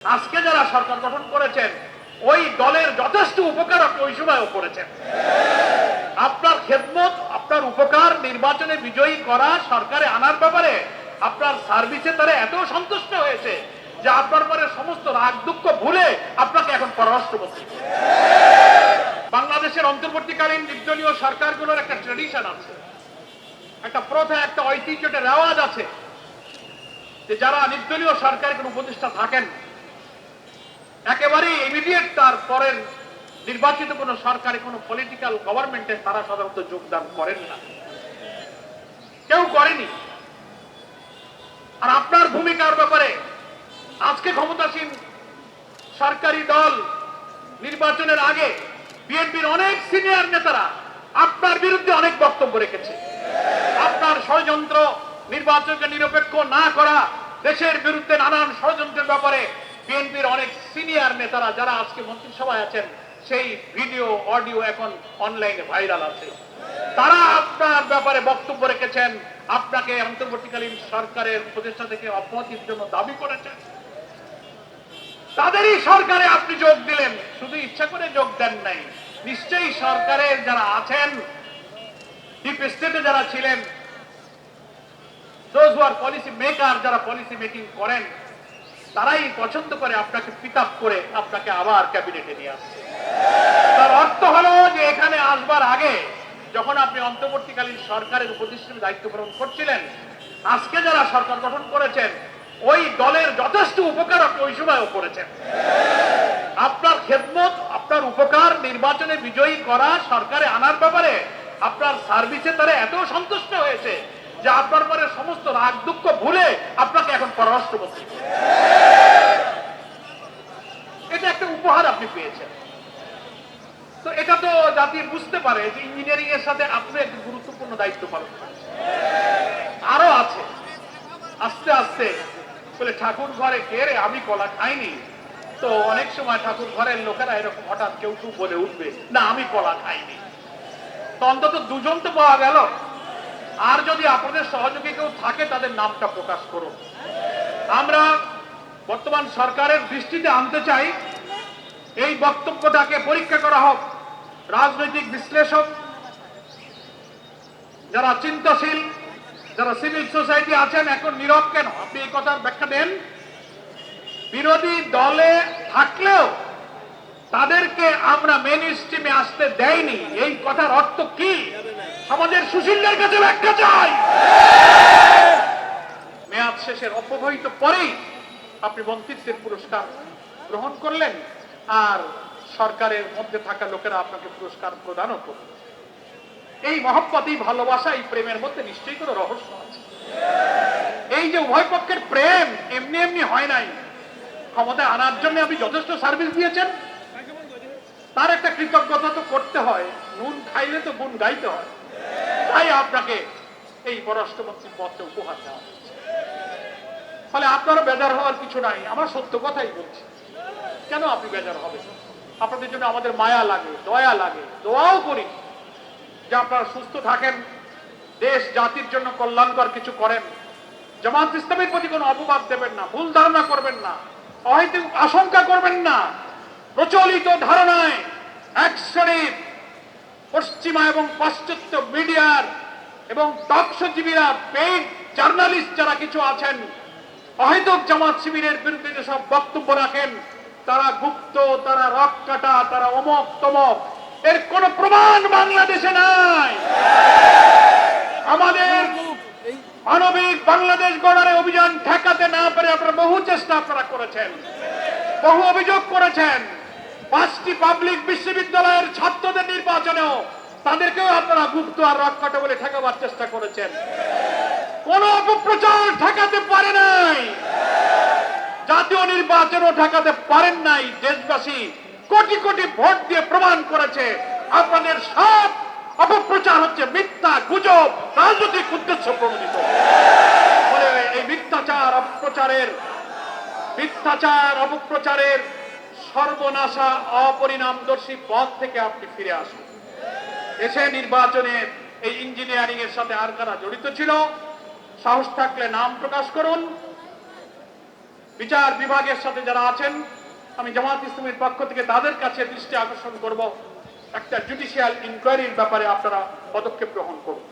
আজকে যারা সরকার গঠন করেছেন ওই দলের যথেষ্ট উপকার আপনি ওই সময়ও করেছেন। আপনার খেদমত, আপনার উপকার, নির্বাচনে বিজয়ী করা, সরকারে আনার ব্যাপারে আপনার সার্ভিসে তারা এত সন্তুষ্ট হয়েছে যে আপনার পরে সমস্ত রাগ দুঃখ ভুলে আপনাকে এখন পররাষ্ট্রমন্ত্রী। বাংলাদেশের অন্তর্বর্তীকালীন নির্দলীয় সরকারগুলোর একটা ট্রেডিশন আছে, একটা প্রথা, একটা ঐতিহ্য, একটা রেওয়াজ আছে যে যারা নির্দলীয় সরকারের কোন উপদেষ্টা থাকেন একেবারে ইমিডিয়েট তার পরের নির্বাচিত কোন সরকারি কোন পলিটিক্যাল গভর্নমেন্টে তারা সাধারণত যোগদান করেন না, কেউ করেনি। আর আপনার ভূমিকার ব্যাপারে আজকে ক্ষমতাসীন সরকারি দল নির্বাচনের আগে বিএনপির অনেক সিনিয়র নেতারা আপনার বিরুদ্ধে অনেক বক্তব্য রেখেছে। আপনার ষড়যন্ত্র, নির্বাচনকে নিরপেক্ষ না করা, দেশের বিরুদ্ধে নানান ষড়যন্ত্রের ব্যাপারে বিএনপির অনেক সিনিয়র নেতারা যারা আজকে মন্ত্রিসভায় আছেন, সেই ভিডিও অডিও এখন অনলাইনে ভাইরাল আছে। তারা আপনার ব্যাপারে বক্তব্য রেখেছেন, আপনাকে অন্তর্বর্তীকালীন সরকারের উপদেষ্টা থেকে অব্যাহতির জন্য দাবি করেছেন। তাদেরই সরকারে আপনি যোগ দিলেন, শুধু ইচ্ছা করে যোগ দেন নাই। নিশ্চয়ই সরকারের যারা আছেন, ডিপ স্টেটে যারা ছিলেন, those who are policy maker, যারা পলিসি মেকিং করেন, তারাই পছন্দ করে আপনাকে পিক আপ করে আপনাকে আবার ক্যাবিনেটে নিয়ে আসছে। তার অর্থ হলো যে এখানে আসবার আগে যখন আপনি অন্তর্বর্তীকালীন সরকারের উপদেষ্টা দায়িত্ব পালন করছিলেন, আজকে যারা সরকার গঠন করেছেন ওই দলের যথেষ্ট উপকার আপনি ওই সময়ও করেছেন। আপনার খেদমত, আপনার উপকার, নির্বাচনে বিজয়ী করা, সরকারে আনার ব্যাপারে আপনার সার্ভিসে তারা এত সন্তুষ্ট হয়েছে যে আপনার পরে সমস্ত রাগ দুঃখ ভুলে আপনাকে এখন পররাষ্ট্রমন্ত্রী। এটা একটা উপহার আপনি পেয়েছেন। তো এটা তো জাতি বুঝতে পারে যে ইঞ্জিনিয়ারিং এর সাথে আপনি একটি গুরুত্বপূর্ণ দায়িত্ব পালন করেন। আরো আছে, আস্তে আস্তে বলে ঠাকুর ঘরে কে রে, আমি কলা খাইনি। তো অনেক সময় ঠাকুর ঘরের লোকেরা এরকম হঠাৎ কেউ কেউ বলে উঠবে, না আমি কলা খাইনি। তো অন্তত দুজন তো পাওয়া গেল। আর যদি আপনাদের সহযোগী কেউ থাকে তাদের নামটা প্রকাশ করুন। আমরা বর্তমান সরকারের দৃষ্টিতে আনতে চাই, এই বক্তব্যটাকে পরীক্ষা করা হোক। রাজনৈতিক বিশ্লেষক, যারা চিন্তাশীল, যারা সিভিল সোসাইটি আছেন, এখন নীরব কেন? আপনি এই কথার ব্যাখ্যা দেন। বিরোধী দলে থাকলেও তাদেরকে আমরা মেইন স্ট্রিমে আসতে দেয়নি, এই কথার অর্থ কি? সমাজের সুশীলদের কাছে ব্যাখ্যা চাই। মেয়াদ শেষের অব্যবহিত পরেই আপনি মন্ত্রিত্বের পুরস্কার গ্রহণ করলেন, আর সরকারের মধ্যে থাকা লোকেরা আপনাকে পুরস্কার প্রদানও করল। এই মহব্বত, এই ভালোবাসা, এই প্রেমের মধ্যে নিশ্চয়ই কোনো রহস্য আছে। এই যে উভয় পক্ষের প্রেম এমনি এমনি হয় নাই। ক্ষমতায় আনার জন্য আপনি যথেষ্ট সার্ভিস দিয়েছেন, তার একটা কৃতজ্ঞতা তো করতে হয়। নুন খাইলে তো গুণ গাইতে হয়। তাই আপনাকে এই পররাষ্ট্রমন্ত্রীর পদটা উপহার দেওয়া হচ্ছে। ফলে আপনারও বেজার হওয়ার কিছু নাই। আমার সত্য কথাই বলছি। কেন আপনি বেজার হবেন? আপনাদের জন্য আমাদের মায়া লাগে, দয়া লাগে, দোয়াও করি যে আপনারা সুস্থ থাকেন, দেশ জাতির জন্য কল্যাণকর কিছু করেন। জামায়াত ইসলামের প্রতি কোনো অপবাদ দেবেন না, ভুল ধারণা করবেন না, অহেতুক আশঙ্কা করবেন না। প্রচলিত ধারণায় এক শ্রেণীর পশ্চিমা এবং পাশ্চাত্য মিডিয়ার এবং তথ্যজীবীরা, পেইড জার্নালিস্ট যারা কিছু আছেন, অহেতুক জামাত শিবিরের বিরুদ্ধে যেসব বক্তব্য রাখেন, তারা গুপ্ত, তারা রক কাটা, তারা অমক তমক, এর কোন প্রমাণ বাংলাদেশে নাই। আমাদের মানবিক বাংলাদেশ গড়ার অভিযান ঠেকাতে না পারে আপনারা বহু চেষ্টা আপনারা করেছেন, বহু অভিযোগ করেছেন। 5টি পাবলিক বিশ্ববিদ্যালয়ের ছাত্রদের নির্বাচনেও তাদেরকেও আপনারা গুপ্ত আর রক্ষাটা বলে ঠেকাবার চেষ্টা করেছেন। কোন অপপ্রচার ঠেকাতে পারে নাই, জাতীয় নির্বাচনও ঠেকাতে পারেন নাই। দেশবাসী কোটি কোটি ভোট দিয়ে প্রমাণ করেছে আপনাদের সব অপপ্রচার হচ্ছে মিথ্যা, গুজব, রাজনৈতিক উদ্দেশ্য প্রণোদিত। ফলে এই মিথ্যাচার অপপ্রচারের সর্বনাশা অপরিণামদর্শী পথ থেকে আপনি ফিরে আসুন। এসে নির্বাচনের এই ইঞ্জিনিয়ারিং এর সাথে আর কারা জড়িত ছিল, সাহস থাকলে নাম প্রকাশ করুন। বিচার বিভাগের সাথে যারা আছেন, আমি জামাত ইসলামের পক্ষ থেকে তাদের কাছে দৃষ্টি আকর্ষণ করব, একটা জুডিশিয়াল ইনকোয়ারির ব্যাপারে আপনারা পদক্ষেপ গ্রহণ করুন।